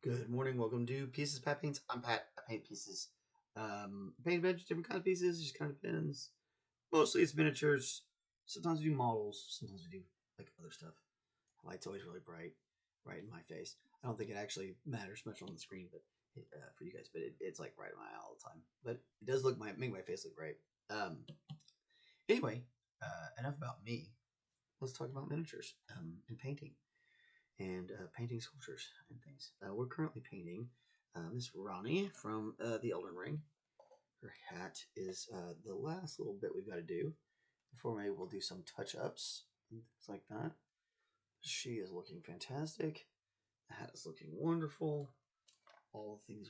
Good morning. Welcome to Pieces Pat Paints. I'm Pat. I paint pieces. Paint a bunch of different kind of pieces. Just kind of depends. Mostly it's miniatures. Sometimes we do models. Sometimes we do like other stuff. The light's always really bright, right in my face. I don't think it actually matters much on the screen, but for you guys, but it's like right in my eye all the time. But it does make my face look great. Anyway, enough about me. Let's talk about miniatures and painting and painting sculptures and things. We're currently painting Miss Ranni from the Elden Ring. Her hat is the last little bit we've got to do before maybe we'll do some touch-ups and things like that. She is looking fantastic. The hat is looking wonderful. All the things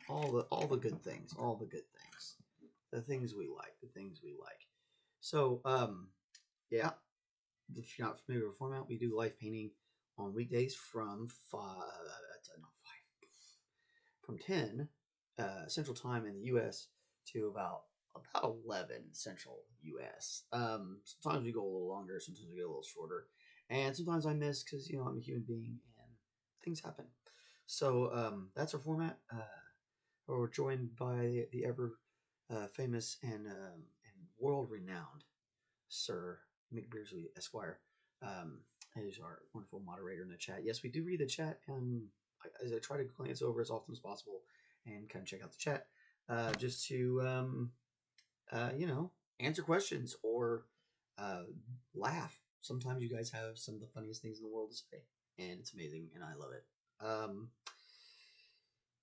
all the good things, the things we like. So, yeah, if you're not familiar with the format, we do live painting on weekdays from 10 Central Time in the U.S. to about 11 Central U.S. Sometimes we go a little longer, sometimes we go a little shorter, and sometimes I miss because I'm a human being and things happen. So that's our format. We're joined by the ever famous and world renowned Sir Mick Beardsley Esquire. Is our wonderful moderator in the chat. Yes, we do read the chat, and as I try to glance over as often as possible and kind of check out the chat, just to answer questions or laugh. Sometimes you guys have some of the funniest things in the world to say, and it's amazing, and I love it.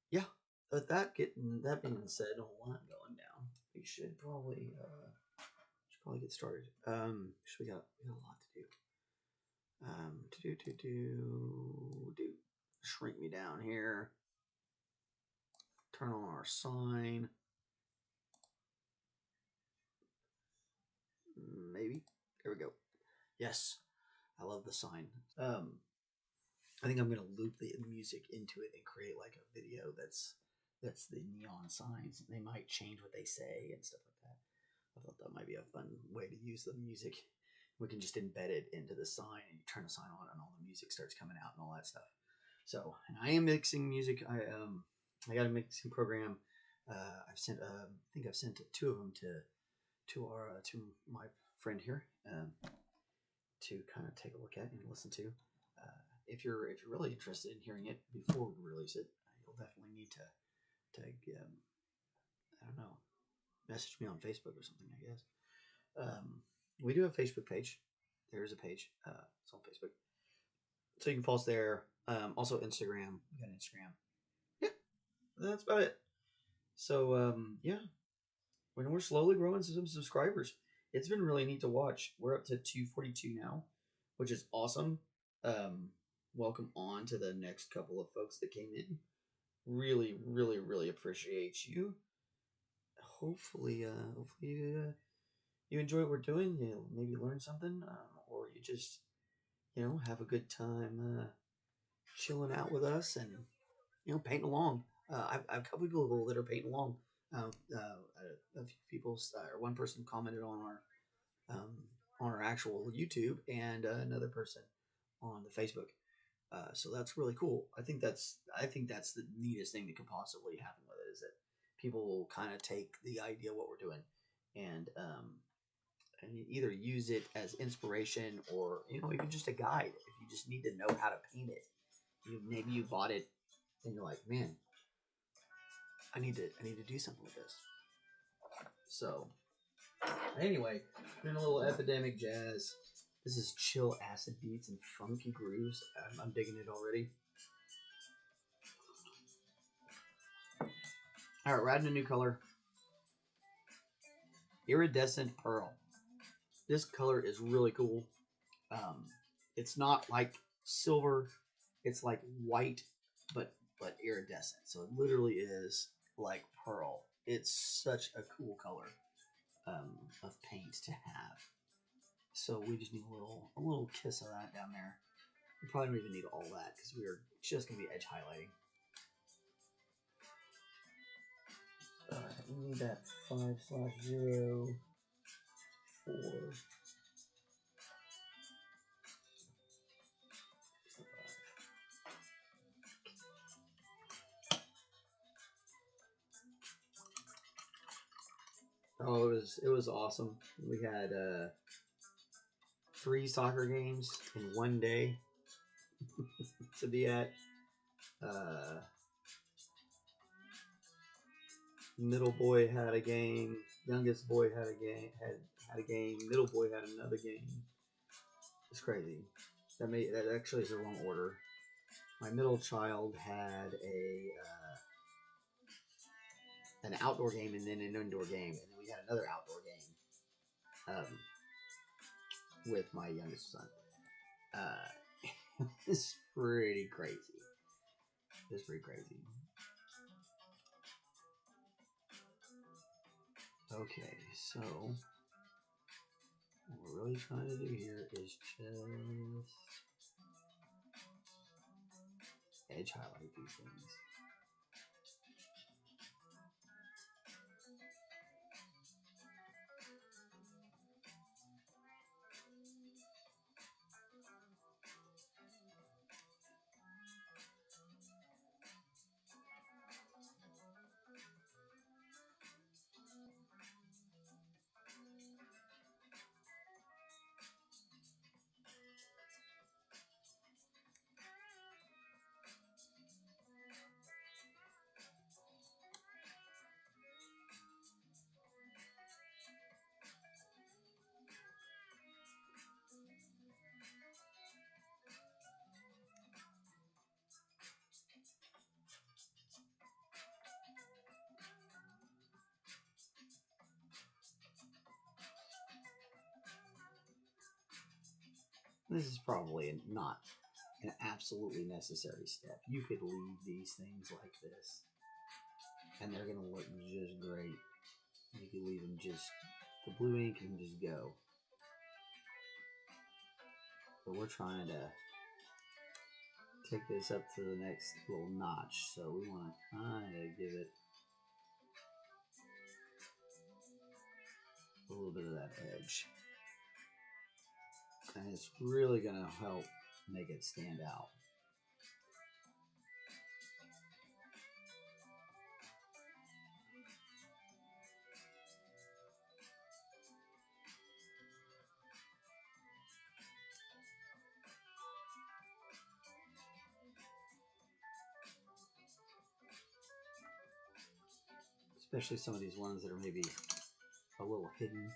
Yeah. But that being said, a whole lot going down. We should probably get started. We got a lot to do. Shrink me down here. Turn on our sign. Maybe. There we go. Yes. I love the sign. I think I'm gonna loop the music into it and create like a video that's the neon signs. They might change what they say and stuff like that. I thought that might be a fun way to use the music. We can just embed it into the sign, and you turn the sign on, and all the music starts coming out and all that stuff. So, and I am mixing music. I got a mixing program. I think I've sent 2 of them to my friend here to kind of take a look at and listen to. If you're really interested in hearing it before we release it, you'll definitely need to I don't know, message me on Facebook or something, I guess. We do have a Facebook page. There's a page. It's on Facebook, so you can follow us there. Also Instagram. We got Instagram. Yeah, that's about it. So yeah, we're slowly growing some subscribers. It's been really neat to watch. We're up to 242 now, which is awesome. Welcome on to the next couple of folks that came in. Really, really, really appreciate you. Hopefully, you enjoy what we're doing. You maybe learn something, or you just have a good time chilling out with us and painting along. I've a couple people that are painting along. A few people, or one person commented on our actual YouTube, and another person on the Facebook. So that's really cool. I think that's the neatest thing that could possibly happen with it, is that people will kind of take the idea of what we're doing and either use it as inspiration, or even just a guide. If you just need to know how to paint it, maybe you bought it and you're like, man, I need to do something with this. So Anyway, doing a little Epidemic Jazz. This is chill acid beats and funky grooves. I'm digging it already. All right, we're adding a new color. Iridescent Pearl. This color is really cool. Um, it's not like silver. It's like white, but iridescent. So it literally is like pearl. It's such a cool color of paint to have. So we just need a little kiss of that down there. We probably don't even need all that because we are just gonna be edge highlighting. We need that 5/0 4. Oh, it was awesome. We had 3 soccer games in one day to be at. Uh, Middle boy had a game. Youngest boy had a game. Had a game. Middle boy had another game. It's crazy. That actually is the wrong order. My middle child had an outdoor game and then an indoor game, and then we had another outdoor game with my youngest son. It's pretty crazy. It's pretty crazy. Okay, so what we're really trying to do here is just edge highlight these things. This is probably not an absolutely necessary step. You could leave these things like this, and they're gonna look just great. You could leave them just the blue ink and just go. But we're trying to take this up to the next little notch, so we want to kind of give it a little bit of that edge, and it's really gonna help make it stand out. Especially some of these ones that are maybe a little hidden.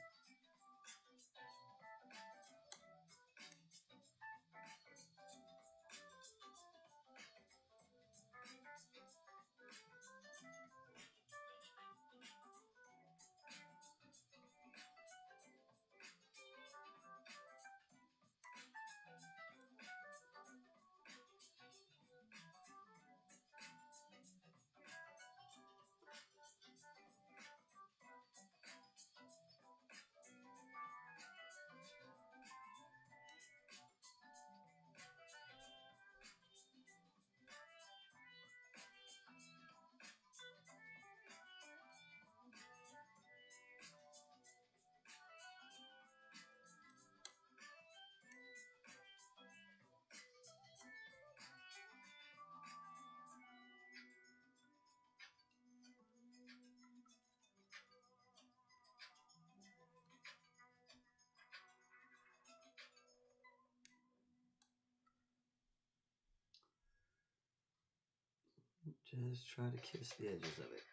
Just try to kiss the edges of it.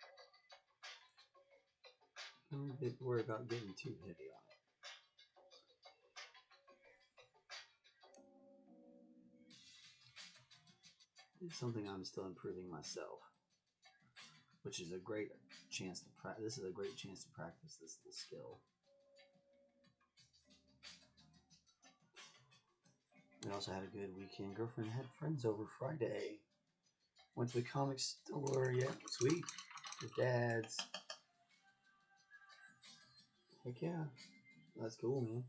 I'm a bit worried about getting too heavy on it. It's something I'm still improving myself, which is a great chance to practice. This is a great chance to practice this skill. We also had a good weekend. Girlfriend had friends over Friday. Went to the comic store. Yeah, sweet. Your dad's. Heck yeah. That's cool, man.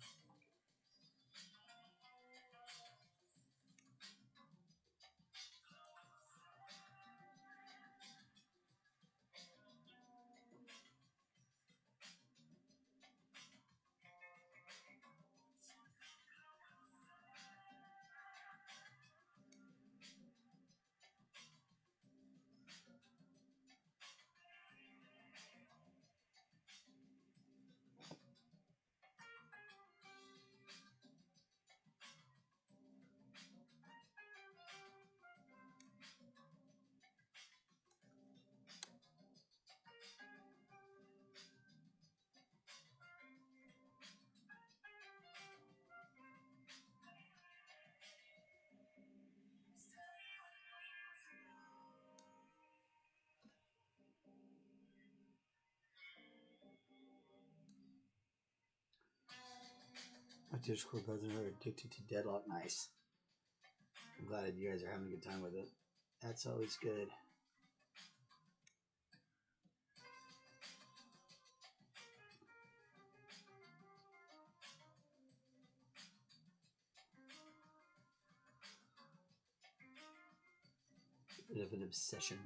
My Discord cousins are addicted to Deadlock. Nice. I'm glad you guys are having a good time with it. That's always good. A bit of an obsession.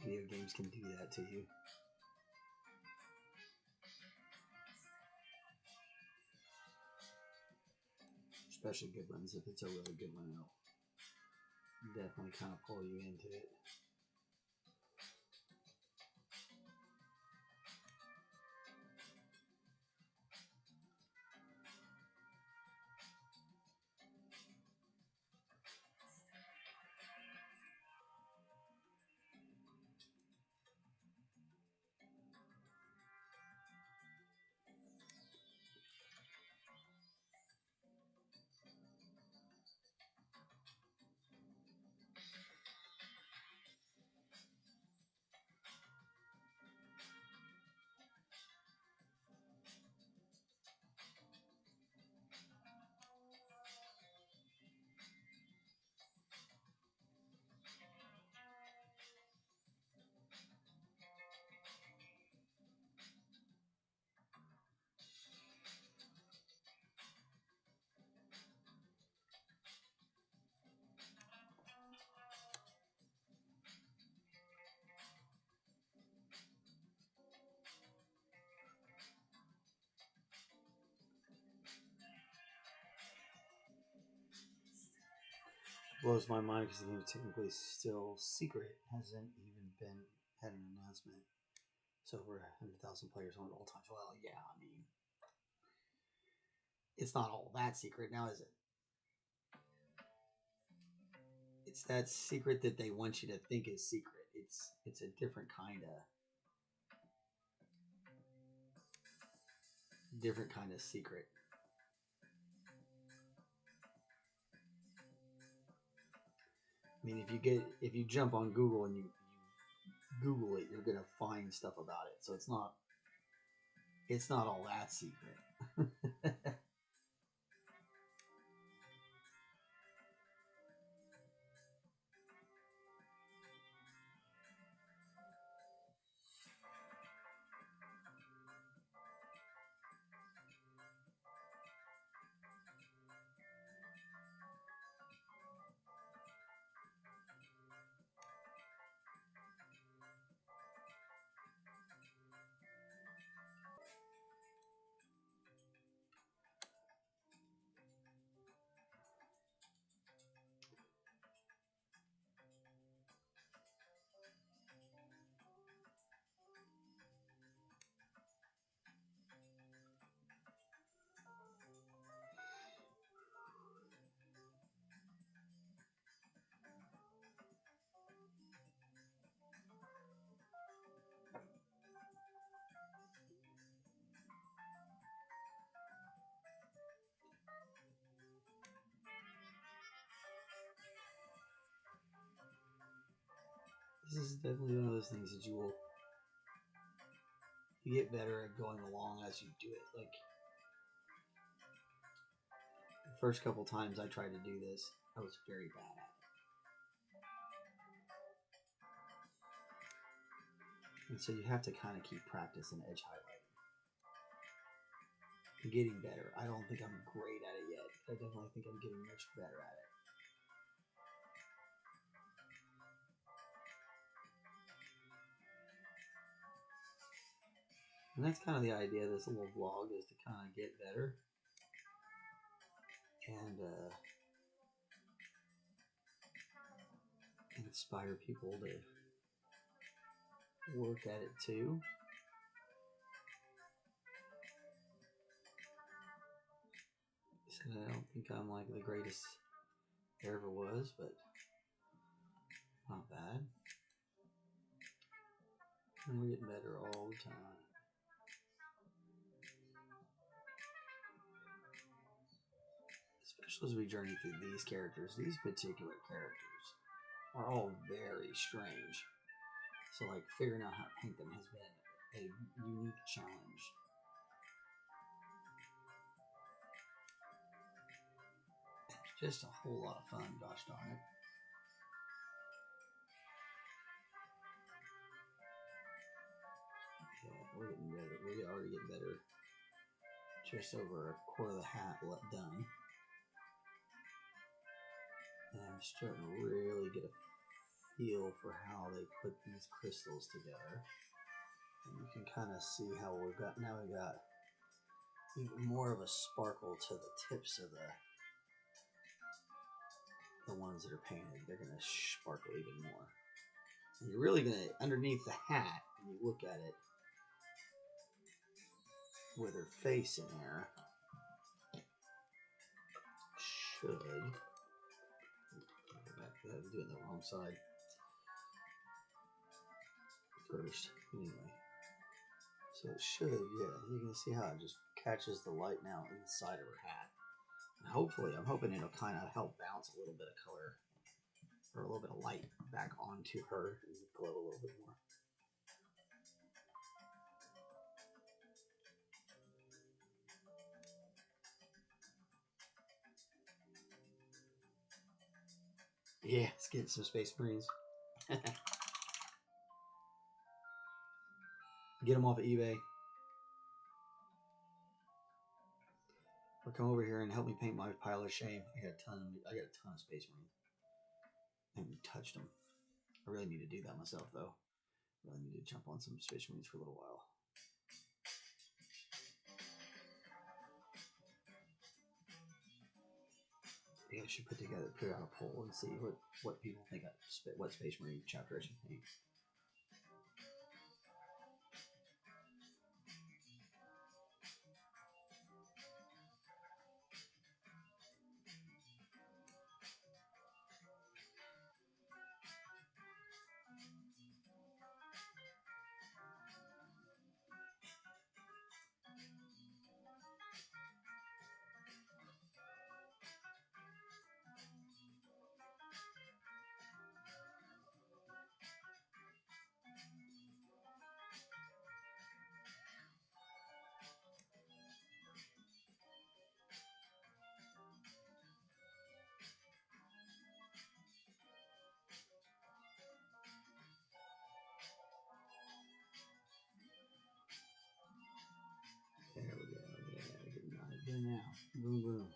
Video games can do that to you. Especially good ones. If it's a really good one, it'll definitely kind of pull you into it. Blows my mind because the game is technically still secret. Hasn't even been had an announcement. It's over 100,000 players on it all time. Well, yeah, I mean, it's not all that secret now, is it? It's that secret that they want you to think is secret. It's a different kind of secret. I mean, if you jump on Google and you Google it, you're gonna find stuff about it. So it's not all that secret. This is definitely one of those things that you get better at going along as you do it. Like the first couple times I tried to do this, I was very bad at it. And so you have to kind of keep practicing edge highlighting. I'm getting better. I don't think I'm great at it yet. I definitely think I'm getting much better at it. And that's kind of the idea of this little vlog, is to kind of get better and inspire people to work at it too. So I don't think I'm like the greatest there ever was, but not bad. And we're getting better all the time. Especially as we journey through these characters. These particular characters are all very strange. So like figuring out how to paint them has been a unique challenge. Just a whole lot of fun, gosh darn it. Yeah, we're getting better. We're already getting better. Just over a quarter of the hat done. And I'm starting to really get a feel for how they put these crystals together. And you can kind of see how we've got, now we've got even more of a sparkle to the tips of the ones that are painted. They're going to sparkle even more. And you're really going to, underneath the hat, when you look at it, with her face in there, should, I was doing the wrong side first, anyway. So it should, yeah, you can see how it just catches the light now inside of her hat. And hopefully, I'm hoping it'll kind of help bounce a little bit of color, or a little bit of light back onto her and glow a little bit more. Yeah, let's get some Space Marines. Get them off of eBay. Or come over here and help me paint my pile of shame. I got a ton of Space Marines. I haven't touched them. I really need to do that myself, though. I really need to jump on some Space Marines for a little while. Maybe I should put out a poll and see what people think what Space Marine chapter I should paint. There we go. Yeah, getting on it there now. Boom, boom.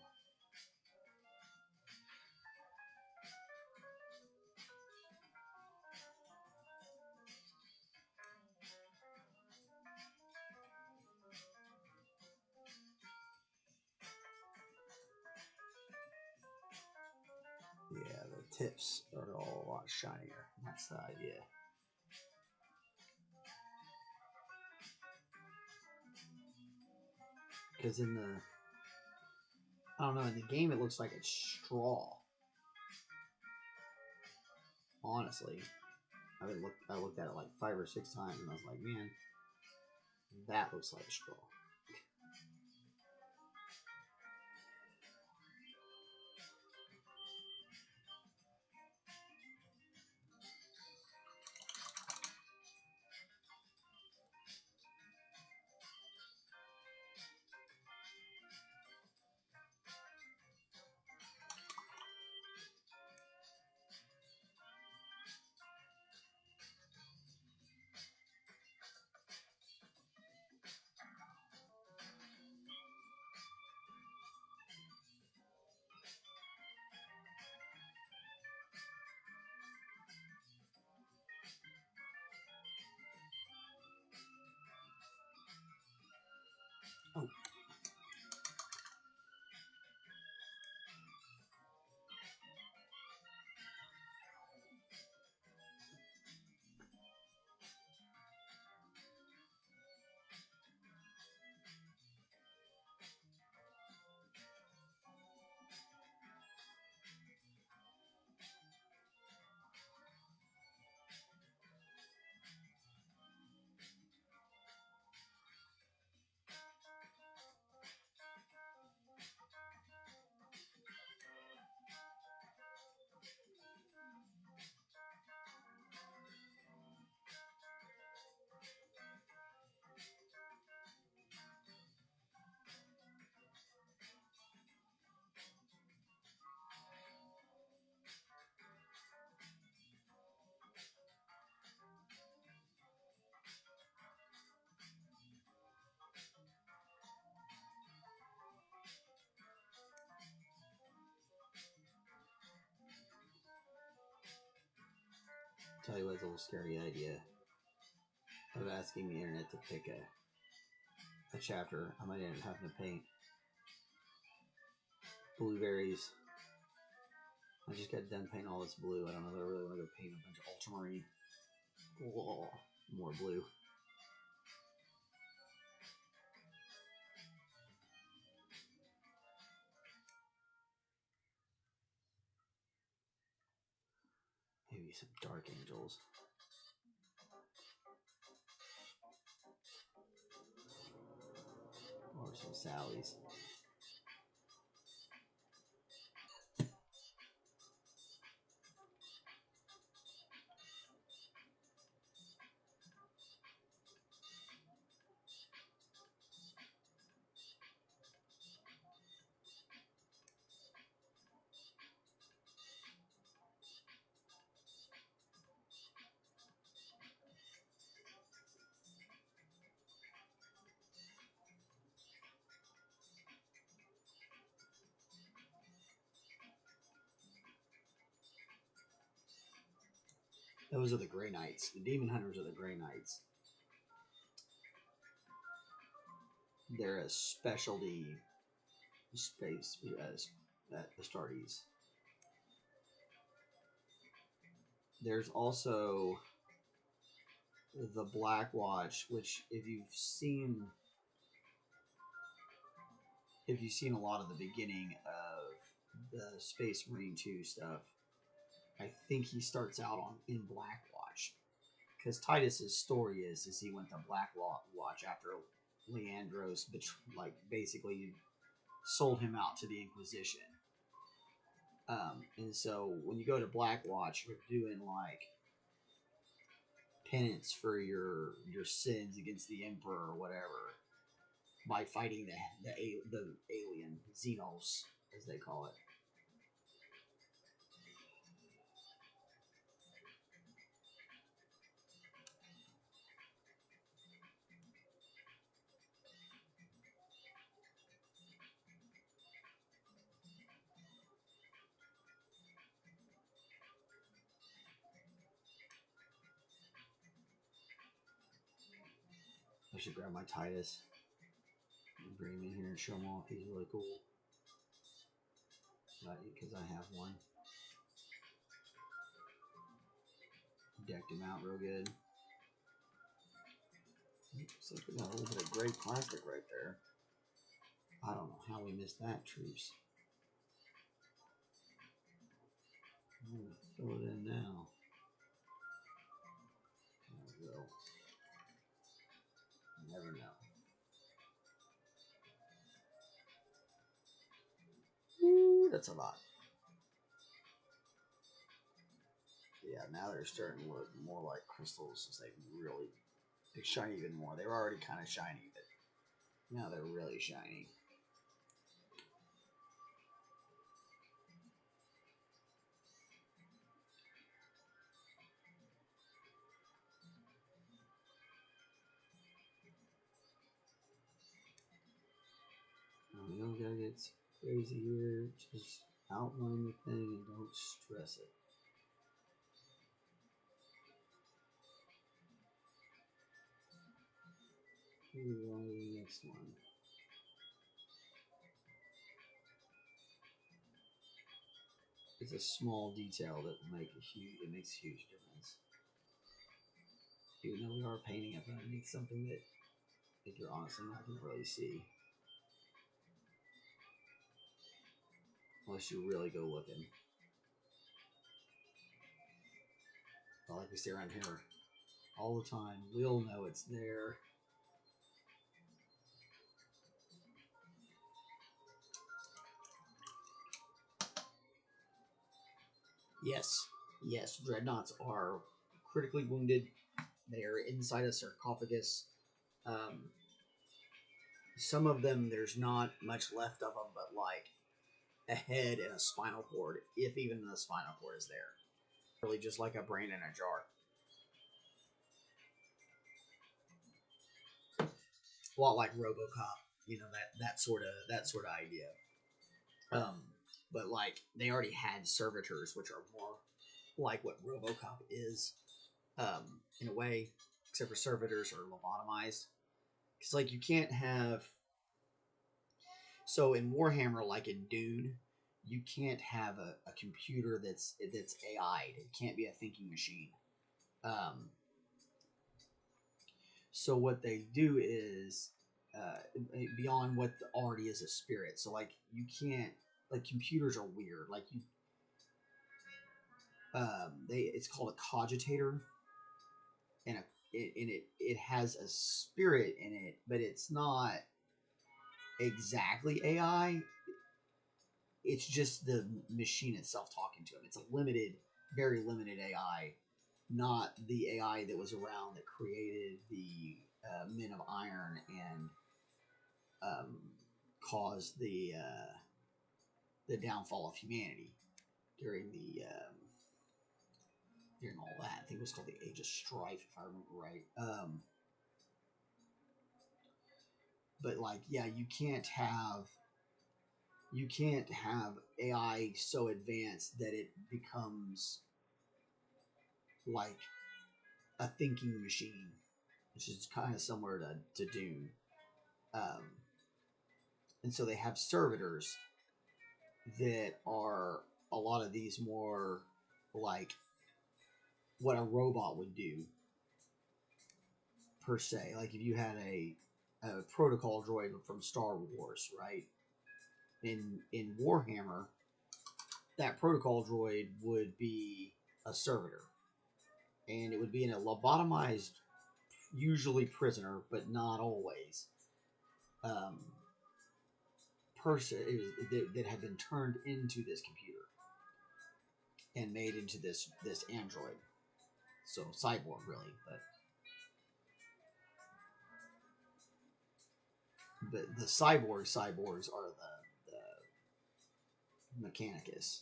Yeah, the tips are all a lot shinier. That's the idea. Because in the, I don't know, in the game it looks like it's straw. Honestly, I looked at it like 5 or 6 times and I was like, man, that looks like straw. tell you what, it's a little scary idea of asking the internet to pick a chapter. I might end up having to paint blueberries. I just got done painting all this blue. I don't know if I really want to go paint a bunch of ultramarine. Whoa, more blue. Maybe some dark angels. Or some Sallies. Those are the Grey Knights. The Demon Hunters are the Grey Knights. They're a specialty space at Astartes. There's also the Black Watch, which if you've seen a lot of the beginning of the Space Marine 2 stuff, I think he starts out in Black Watch. Because Titus's story is he went to Black Watch after Leandros basically sold him out to the Inquisition. And so when you go to Black Watch, you're doing like penance for your sins against the Emperor or whatever by fighting the alien Xenos, as they call it. I should grab my Titus and bring him in here and show him off. He's really cool. Because I have one. Decked him out real good. Looks like we got a little bit of gray plastic right there. I don't know how we missed that, troops. I'm going to fill it in now. There we go. You never know. Ooh, that's a lot. Yeah, now they're starting to look more like crystals as they shine even more. They were already kind of shiny, but now they're really shiny. We don't gotta get crazy here. Just outline the thing and don't stress it. Move on to the next one. It's a small detail that will makes a huge difference. Even though we are painting it, but I need something that, if you're honestly not gonna really see. Unless you really go looking. But like we see around here all the time, we'll know it's there. Yes, dreadnoughts are critically wounded. They are inside a sarcophagus. Some of them, there's not much left of them, but like a head and a spinal cord, if even the spinal cord is there. Really just like a brain in a jar. A lot like RoboCop, that sort of idea. But like they already had servitors, which are more like what RoboCop is. in a way, except for servitors are lobotomized. Because like you can't have so in Warhammer, like in Dune, you can't have a computer that's AI'd. It can't be a thinking machine. Um, so what they do is beyond what already is a spirit. So like you can't like computers are weird. Like you, it's called a cogitator, and it has a spirit in it, but it's not exactly AI. It's just the machine itself talking to him. It's a limited, very limited AI, not the AI that was around that created the Men of Iron and um, caused the downfall of humanity during during all that. I think it was called the Age of Strife, if I remember right. But like, yeah, you can't have AI so advanced that it becomes like a thinking machine, which is kind of similar to Dune. Um, and so they have servitors that are a lot of these more like what a robot would do per se. Like if you had a protocol droid from Star Wars, right? In Warhammer, that protocol droid would be a servitor, and it would be in a lobotomized, usually prisoner, but not always, um, person that had been turned into this computer and made into this android. So cyborg, really, but the cyborgs are the Mechanicus,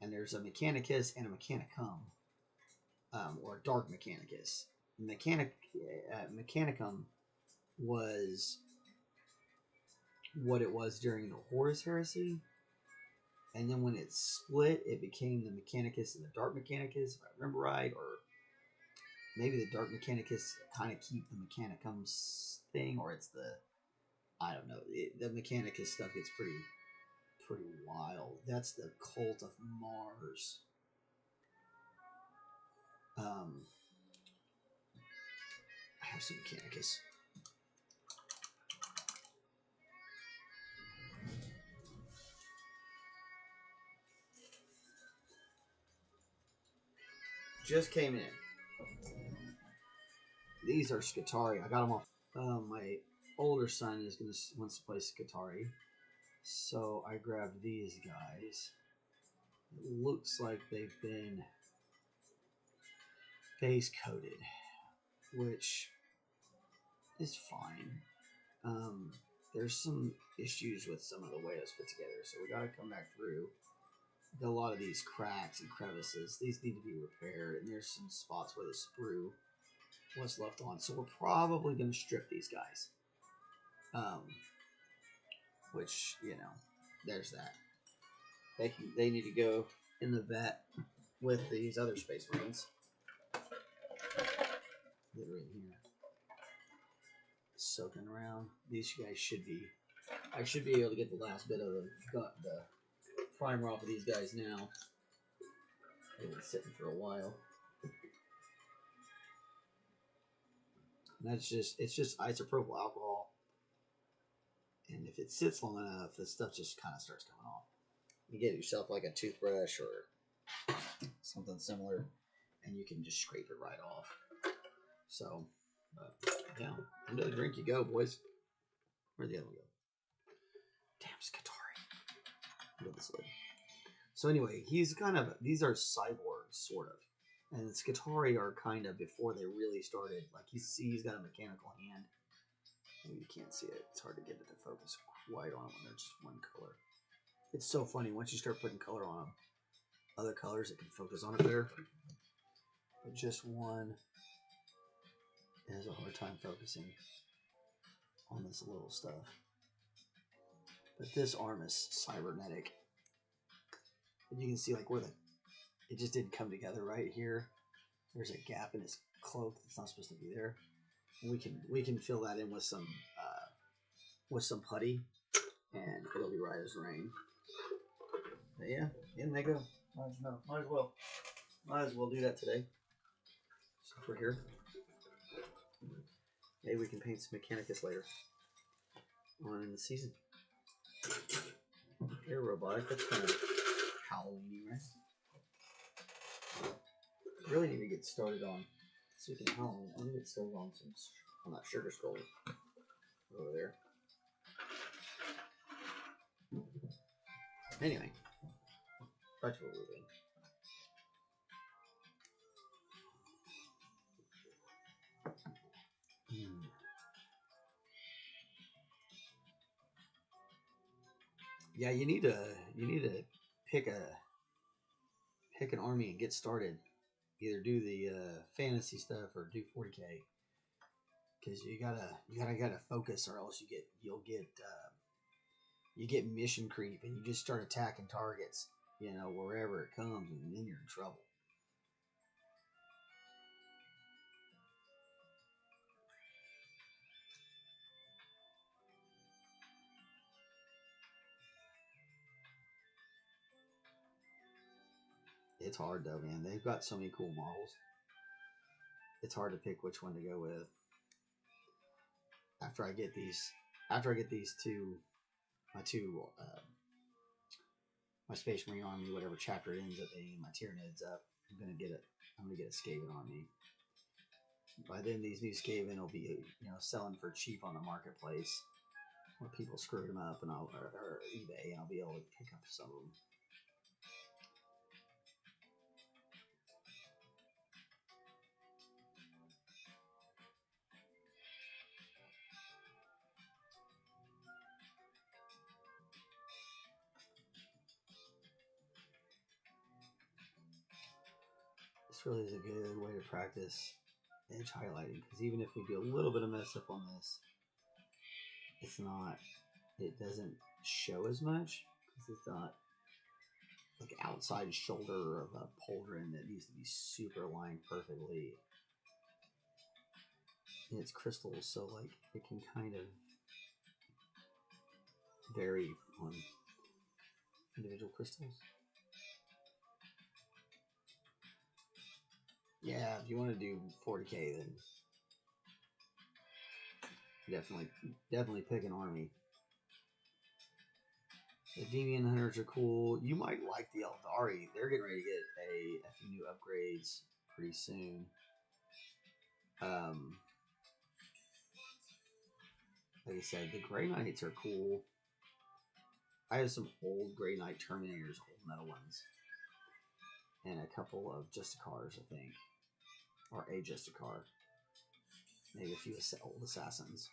and there's a Mechanicus and a Mechanicum, or a Dark Mechanicus. Mechanicum was what it was during the Horus Heresy, and then when it split, it became the Mechanicus and the Dark Mechanicus, if I remember right, or maybe the Dark Mechanicus kind of keep the Mechanicum's thing, or it's the I don't know. The Mechanicus stuff gets pretty wild. That's the Cult of Mars. I have some Mechanicus. Just came in. These are Skitarii. I got them off. My older son wants to play Skitarii, so I grabbed these guys. It looks like they've been base coated, which is fine. There's some issues with some of the way it was put together, so we got to come back through. Got a lot of these cracks and crevices. These need to be repaired, and there's some spots where the sprue was left on. So we're probably going to strip these guys. Which, there's that. They need to go in the vet with these other Space Marines that are in here, soaking around. These guys should be. I should be able to get the last bit of the primer off of these guys now. They've been sitting for a while. And it's just isopropyl alcohol. And if it sits long enough, the stuff just kind of starts coming off. You get yourself like a toothbrush or something similar, and you can just scrape it right off. So, yeah, into the drink you go, boys. Where'd the other one go? Damn, Skitarii. Look at this lid. So anyway, these are cyborgs, sort of. And the Skitarii are kind of before they really started. Like, he's got a mechanical hand. Maybe you can't see it. It's hard to get it to focus quite on when they're just one color. It's so funny. Once you start putting color on them, other colors that can focus on it better. But just one has a hard time focusing on this little stuff. But this arm is cybernetic. And you can see like where it just didn't come together right here. there's a gap in his cloak that's not supposed to be there. We can fill that in with some putty, and it'll be right as rain. But yeah, in they go. Might as well do that today. So we're here. Maybe we can paint some Mechanicus later on in the season. Here, robotic. That's kind of Halloween-y, right? Really need to get started on. Speaking of Halloween, I need to get started on that sugar skull over there. Anyway, back to what we were doing. Yeah, you need to pick an army and get started. Either do the fantasy stuff or do 40k, because you gotta focus, or else you get mission creep and you just start attacking targets, wherever it comes, and then you're in trouble. It's hard though, man. They've got so many cool models. It's hard to pick which one to go with. After I get these two, my Space Marine army, whatever chapter it ends up being, my Tyranids up, I'm gonna get a Skaven army. By then, these new Skaven will be, selling for cheap on the marketplace, where people screwed them up, or eBay, and I'll be able to pick up some of them. This really is a good way to practice edge highlighting, because even if we do a little bit of mess up on this, it doesn't show as much, because it's not like outside shoulder of a pauldron that needs to be super aligned perfectly. And it's crystals, so like it can kind of vary on individual crystals. Yeah, if you want to do 40k, then definitely pick an army. The Deviant Hunters are cool. You might like the Eldari. They're getting ready to get a few new upgrades pretty soon. Like I said, the Grey Knights are cool. I have some old Grey Knight Terminators, old metal ones, and a couple of Justicars, I think, or a Justicar. Maybe a few old Assassins.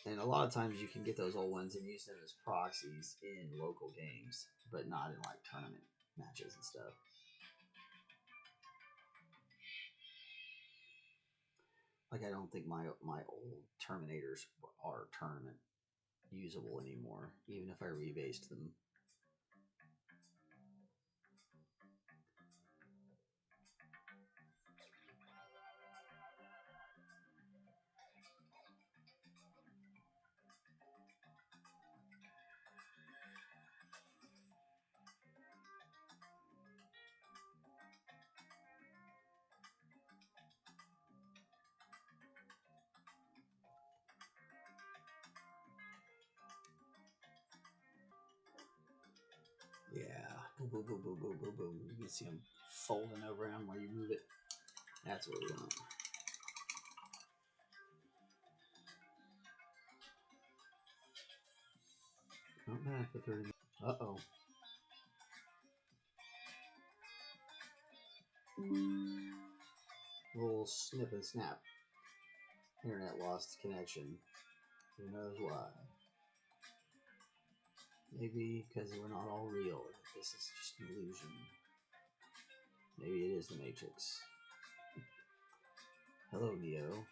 And a lot of times you can get those old ones and use them as proxies in local games, but not in like tournament matches and stuff. Like, I don't think my old Terminators are tournament usable anymore, even if I rebased them. Yeah, boom, boom, boom, boom, boom, boom, boom. You can see them folding over him while you move it. That's what we want. Not bad for 30 minutes. Uh-oh. Little snip and snap. Internet lost connection. Who knows why? Maybe because we're not all real. This is just an illusion. Maybe it is the Matrix. Hello, Neo.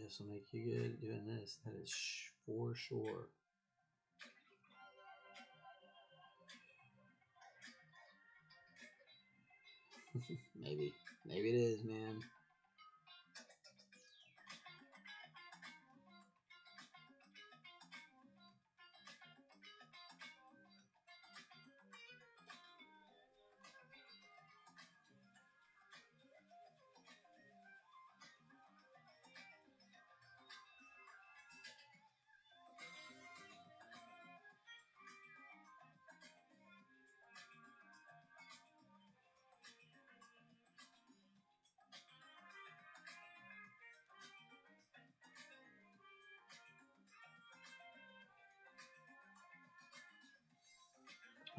This will make you good doing this. That is for sure. Maybe it is, man.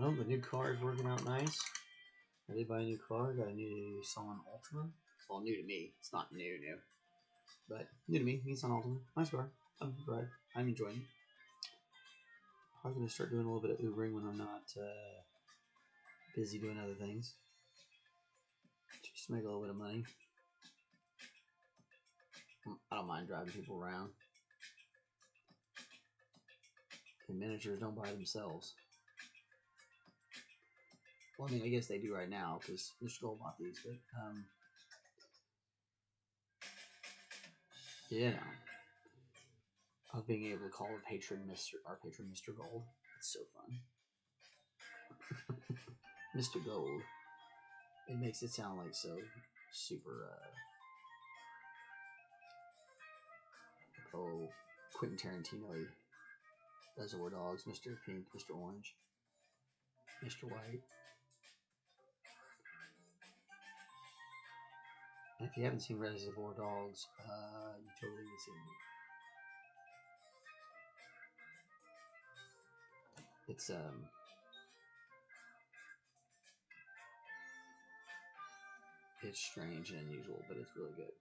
Oh, the new car is working out nice. I did buy a new car. Got a new Nissan Ultima. Well, new to me. It's not new, but new to me. Nissan Ultima. Nice car. I'm enjoying it. I'm going to start doing a little bit of Ubering when I'm not busy doing other things. Just to make a little bit of money. I don't mind driving people around. And miniatures don't buy themselves. Well, I mean, I guess they do right now because Mr. Gold bought these, but you know, of being able to call our patron Mr. Gold. It's so fun. Mr. Gold. It makes it sound like so super Quentin Tarantino. Reservoir Dogs, Mr. Pink, Mr. Orange, Mr. White. And if you haven't seen Reservoir Dogs, you totally need to see it. It's strange and unusual, but it's really good.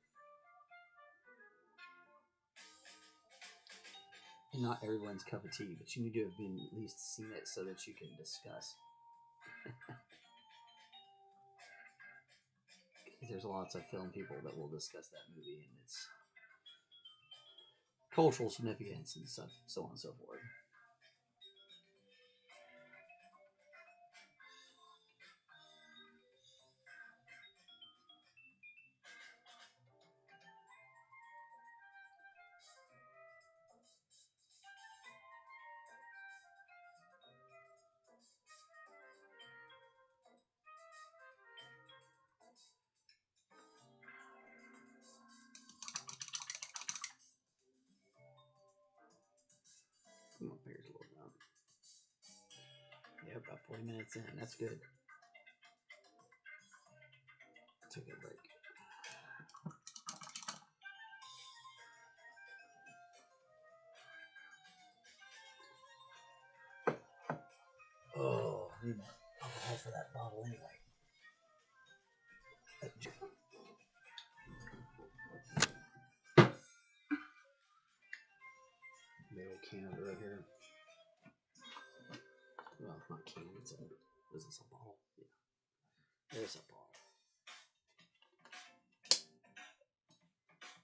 And not everyone's cup of tea, but you need to have been at least seen it so that you can discuss. There's lots of film people that will discuss that movie and its cultural significance and stuff, so on and so forth. Come on, here's a little down. Yeah, about 40 minutes in. That's good. Take a break. Oh, I need more alcohol for that bottle anyway. Maybe a can of it right here. Well, it's not a can, it's a, is this a bottle? Yeah. There's a bottle.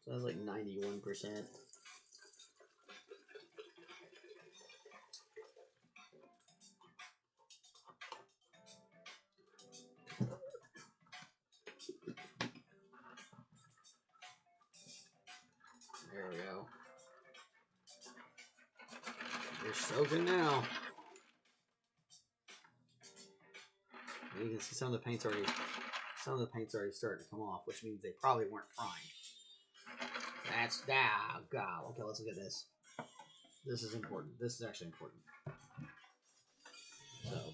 So that's like 91%. There we go. You're soaking now. You can see some of the paint's already starting to come off, which means they probably weren't primed. That's oh god. Okay, let's look at this. This is important. This is actually important. So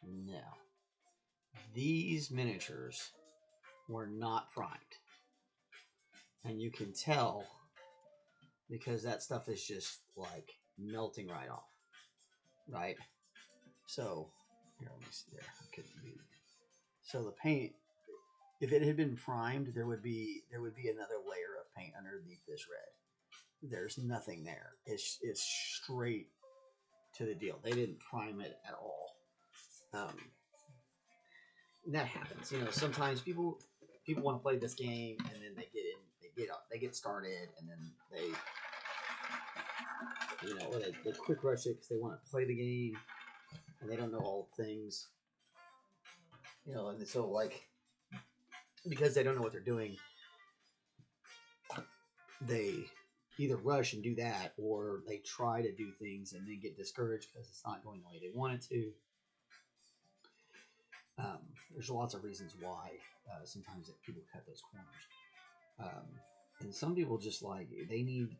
no. These miniatures were not primed. And you can tell because that stuff is just like melting right off. Right? So here, let me see there. I couldn't read. So the paint, if it had been primed, there would be another layer of paint underneath this red. There's nothing there. It's straight to the deal. They didn't prime it at all. that happens. You know, sometimes people want to play this game and then they get started and then or they quick rush it because they want to play the game and they don't know all the things. You know, and so like because they don't know what they're doing, they either rush and do that or they try to do things and then get discouraged because it's not going the way they want it to. There's lots of reasons why sometimes that people cut those corners, um, and some people just like they need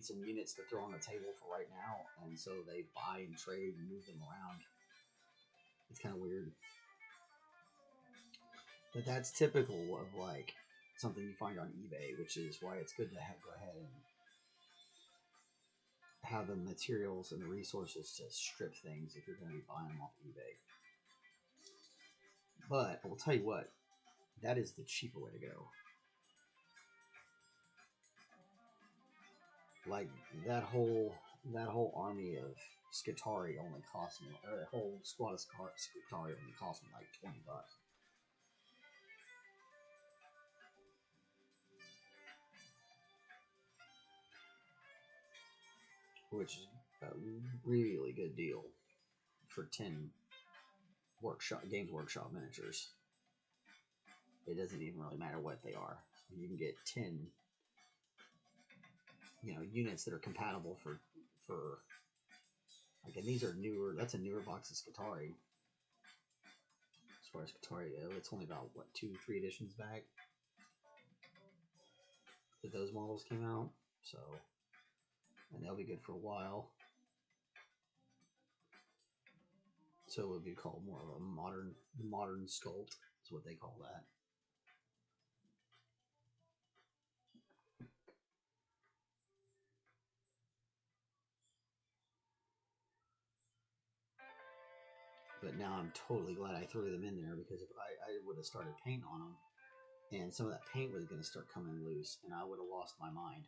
some units to throw on the table for right now, and so they buy and trade and move them around. It's kind of weird, but that's typical of like something you find on eBay, which is why it's good to go ahead and have the materials and the resources to strip things if you're going to be buying them off eBay. But I will tell you what, that is the cheaper way to go. Like that whole army of Skitari only cost me, or that whole squad of Skitari only cost me like $20, which is a really good deal for 10 Games Workshop miniatures. It doesn't even really matter what they are. You can get 10, units that are compatible for like, and these are newer. That's a newer box of Skitari. As far as Skitari go, it's only about what 2-3 editions back that those models came out. So, and they'll be good for a while. So it would be called more of a modern sculpt. Is what they call that. But now I'm totally glad I threw them in there because if I would have started paint on them, and some of that paint was going to start coming loose, and I would have lost my mind.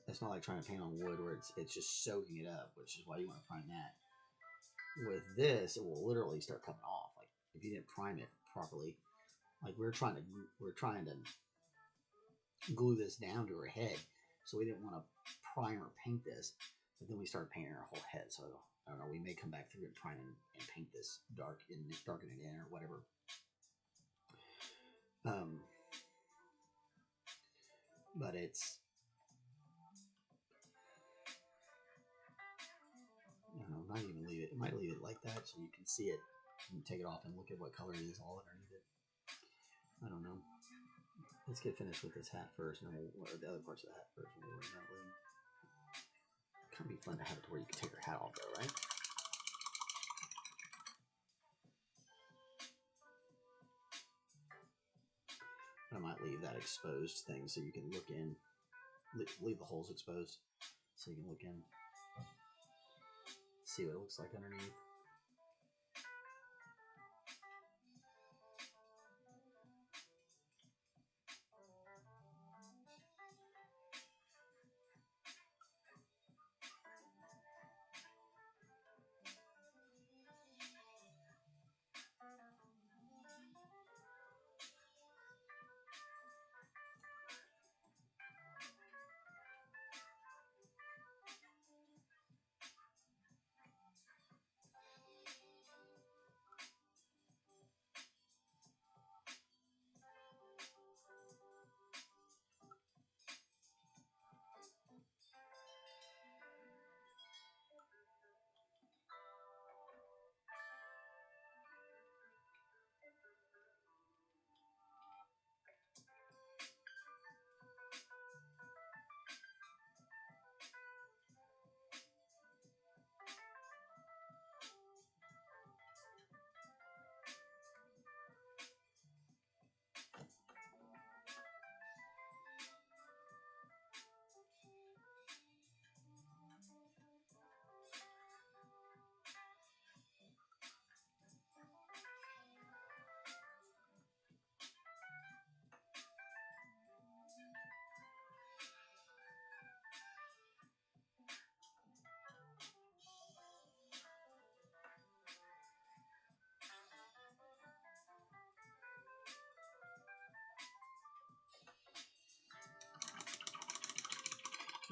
It's not like trying to paint on wood where it's just soaking it up, which is why you want to prime that. With this, it will literally start coming off. Like if you didn't prime it properly, like we're trying to glue this down to her head, so we didn't want to prime or paint this. But then we started painting her whole head, so I don't know. We may come back through and prime and paint this darken it in or whatever. But it's might even leave it. It might leave it like that so you can see it and take it off and look at what color it is all underneath it. I don't know. Let's get finished with this hat first, and then we'll the other parts of the hat first. We'll worry about later. It can be fun to have it to where you can take your hat off, though, right? I might leave that exposed thing so you can look in. Leave the holes exposed so you can look in, see what it looks like underneath.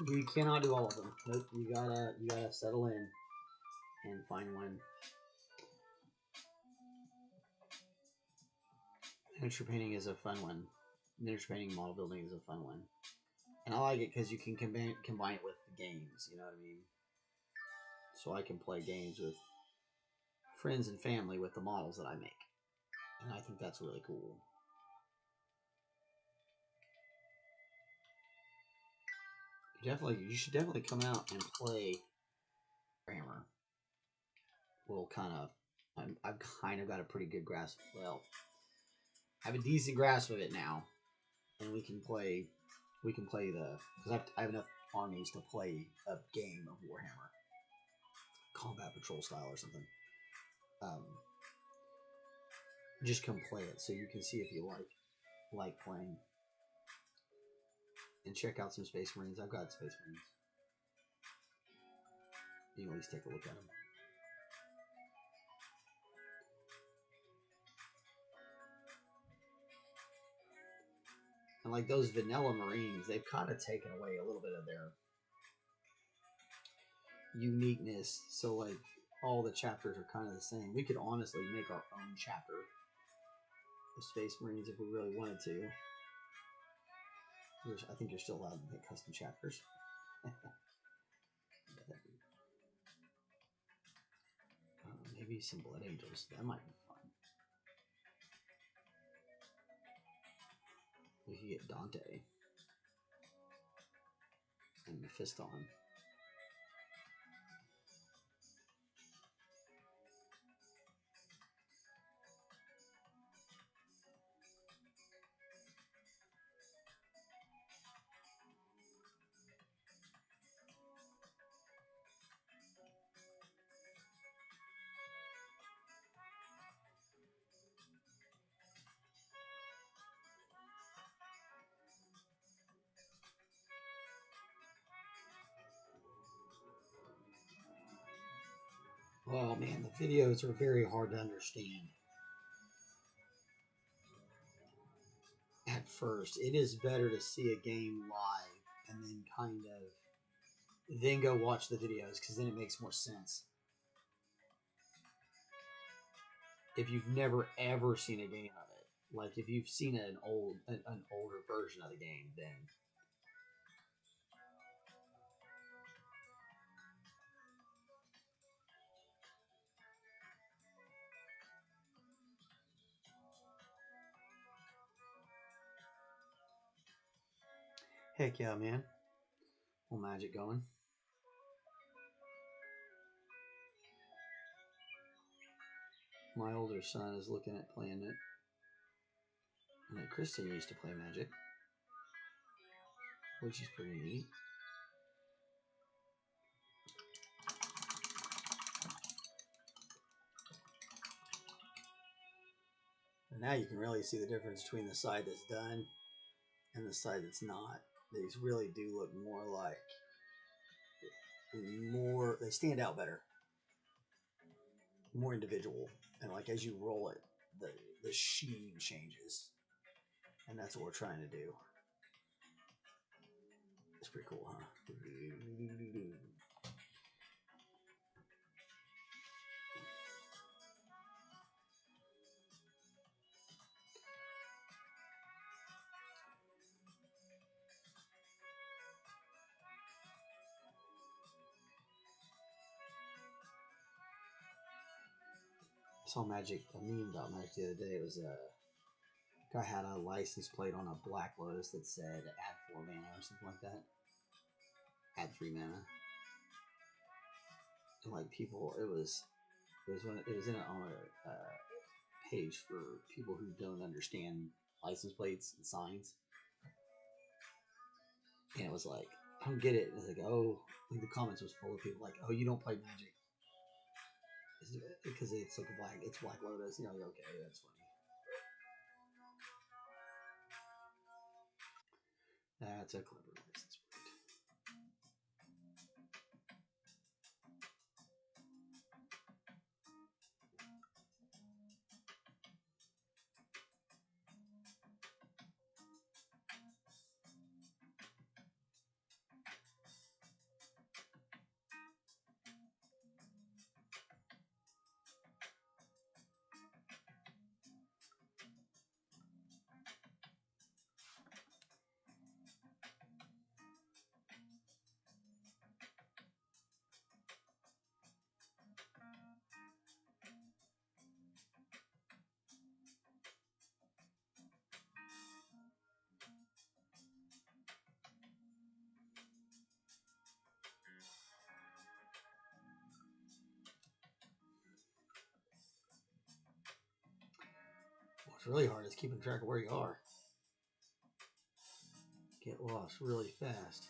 You cannot do all of them. Nope. You gotta settle in and find one. Miniature painting is a fun one. Miniature painting, model building is a fun one, and I like it because you can combine it with the games. You know what I mean? So I can play games with friends and family with the models that I make, and I think that's really cool. You should definitely come out and play Hammer. We'll kind of, I've kind of got a pretty good grasp. Well, I have a decent grasp of it now, and we can play. We can play because I have enough armies to play a game of Warhammer, combat patrol style or something. Um, just come play it so you can see if you like playing, and check out some Space Marines. I've got Space Marines. You can at least take a look at them. And like those vanilla Marines, they've kind of taken away a little bit of their uniqueness. So like all the chapters are kind of the same. We could honestly make our own chapter of Space Marines if we really wanted to. I think you're still allowed to make custom chapters. Maybe some Blood Angels. That might be fun. We could get Dante and Mephiston. Oh man, the videos are very hard to understand. At first, it is better to see a game live and then then go watch the videos because then it makes more sense. If you've never ever seen a game of it, like if you've seen an older version of the game, then heck yeah, man. Little magic going. My older son is looking at playing it. And Kristen used to play Magic, which is pretty neat. And now you can really see the difference between the side that's done and the side that's not. These really do look more like they stand out better, more individual, and like as you roll it, the sheen changes, and that's what we're trying to do. It's pretty cool, huh? I saw a meme about Magic the other day. It was a guy had a license plate on a Black Lotus that said add 4 mana or something like that. Add 3 mana. And like people, it was on a page for people who don't understand license plates and signs. And it was like, I don't get it. And it's like, oh, like the comments was full of people like, oh, you don't play Magic. Because it's like it's Black Lotus. You know, okay, that's funny. That's a clever license plate. What's really hard is keeping track of where you are. Get lost really fast.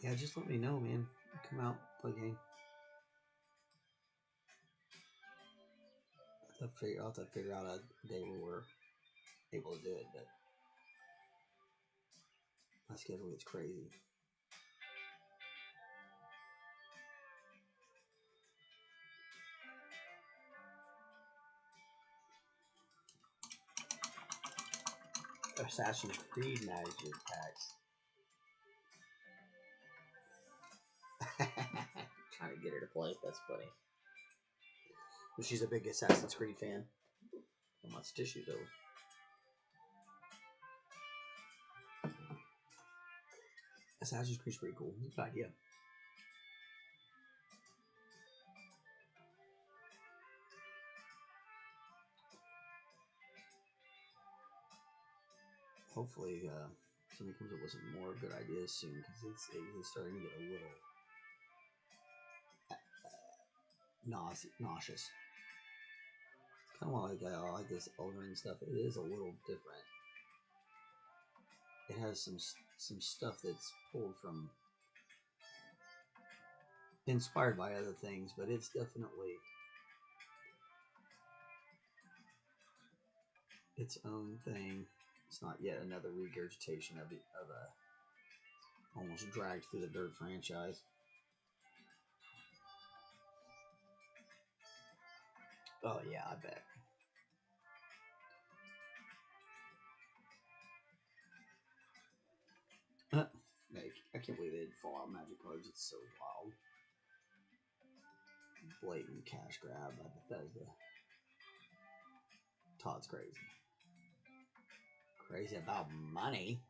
Yeah, just let me know, man. Come out, play a game. I'll have to figure out a day where we're able to do it, but my schedule gets crazy. Assassin's Creed magic packs. Trying to get her to play. That's funny. But she's a big Assassin's Creed fan. How much tissues over? Assassin's Creed's pretty cool. It's a good idea. Hopefully, somebody comes up with some more good ideas soon because it's starting to get a little nauseous. Kind of like this Elden stuff. It is a little different. It has some stuff that's pulled from, inspired by other things, but it's definitely its own thing. It's not yet another regurgitation of a almost dragged through the dirt franchise. Oh yeah, I bet. Like, I can't believe they did Fallout Magic cards. It's so wild. Blatant cash grab by Bethesda. Todd's crazy. Crazy about money.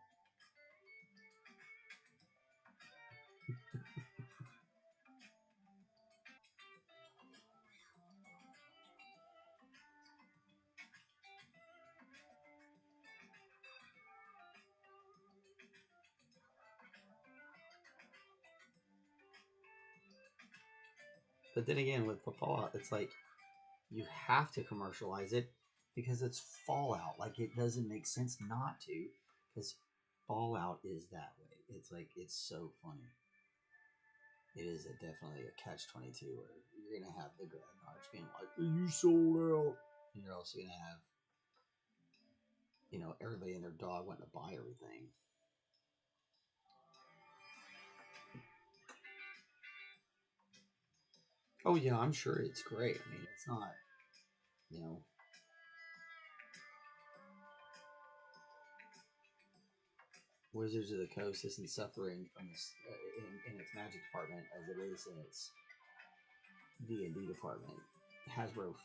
But then again, with the Fallout, it's like you have to commercialize it because it's Fallout. Like, it doesn't make sense not to, because Fallout is that way. It's like, it's so funny. It is definitely a catch-22 where you're gonna have the Grandnards being like, "You sold out," and you're also gonna have, everybody and their dog wanting to buy everything. Oh yeah, I'm sure it's great. I mean, it's not, you know, Wizards of the Coast isn't suffering from this in its Magic department as it is in its D&D department. Hasbro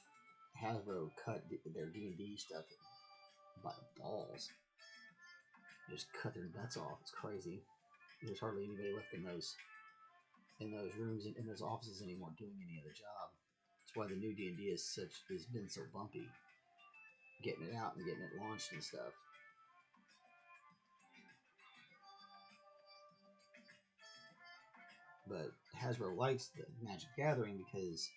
Hasbro cut their D&D stuff by the balls. They just cut their nuts off. It's crazy. There's hardly anybody left in those rooms in those offices anymore doing any other job. That's why the new D&D has been so bumpy, getting it out and getting it launched and stuff. But Hasbro likes the Magic Gathering because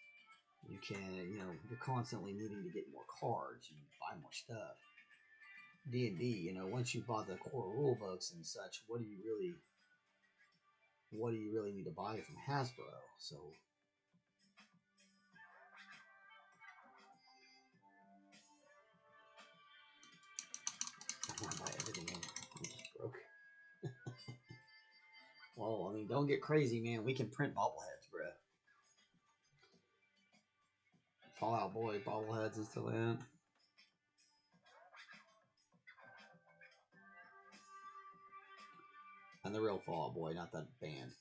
you can, you're constantly needing to get more cards and buy more stuff. D&D, once you bought the core rule books and such, what do you really need to buy from Hasbro? So I want to buy everything in. I'm just broke. Well, I mean, don't get crazy, man. We can print bobbleheads, bro. Fallout Boy bobbleheads is still in. And the real Fallout Boy, not that band.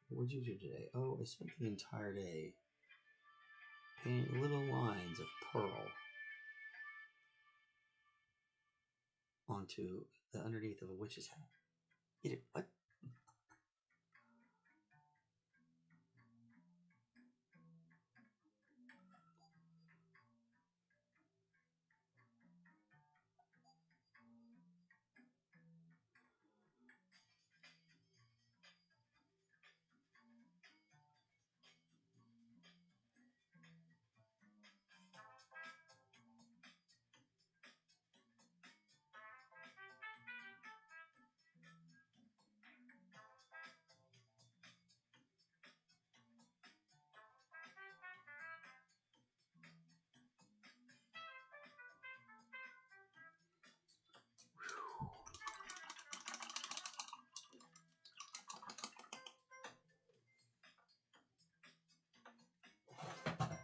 What did you do today? Oh, I spent the entire day painting little lines of pearl onto the underneath of a witch's hat. Eat it. What?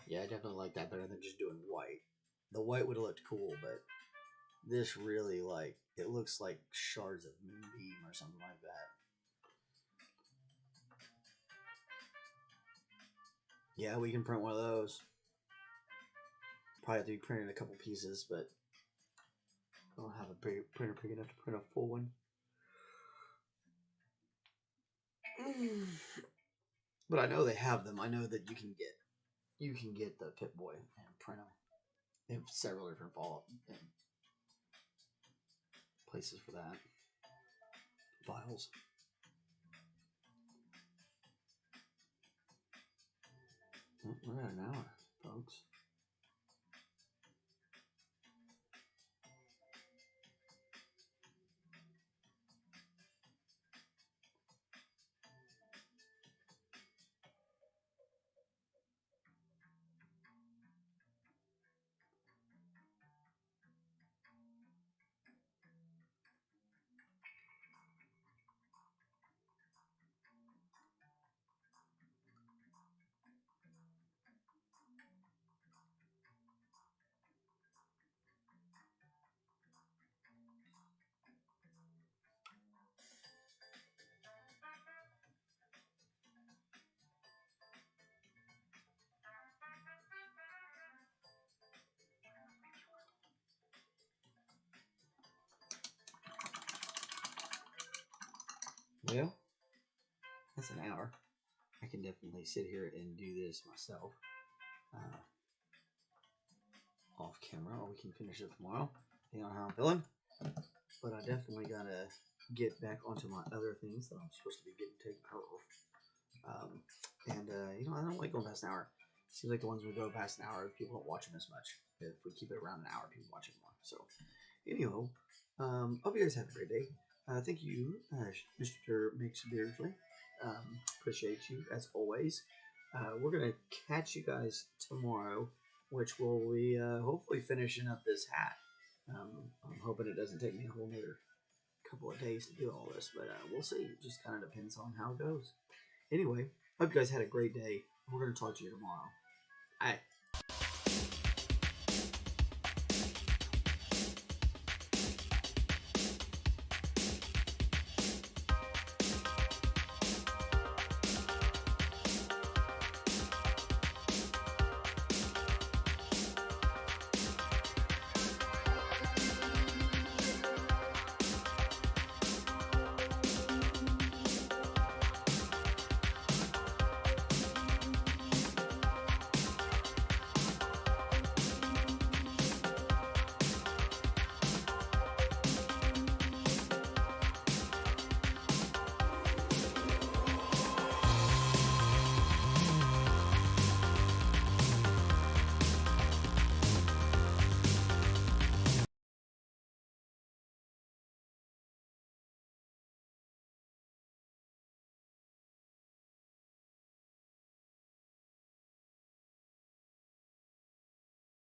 Yeah, I definitely like that better than just doing white. The white would have looked cool, but this really, it looks like shards of moonbeam or something like that. Yeah, we can print one of those. Probably have to be printing a couple pieces, but I don't have a printer big enough to print a full one. But I know they have them. I know that you can get the Pip Boy and print them. They have several different Fallout places for that. Files. Oh, we're at an hour, folks. Well, that's an hour. I can definitely sit here and do this myself off camera, or we can finish it tomorrow, depending on how I'm feeling. But I definitely gotta get back onto my other things that I'm supposed to be getting taken care of. I don't like going past an hour. It seems like the ones we go past an hour, people don't watch them as much. If we keep it around an hour, people watch it more. So, anyhow, hope you guys have a great day. Thank you, Mr. Makes Beardsley, Appreciate you as always. We're gonna catch you guys tomorrow, which will be hopefully finishing up this hat. I'm hoping it doesn't take me a whole nother couple of days to do all this, but we'll see. It just kind of depends on how it goes. Anyway, hope you guys had a great day. We're gonna talk to you tomorrow. Bye.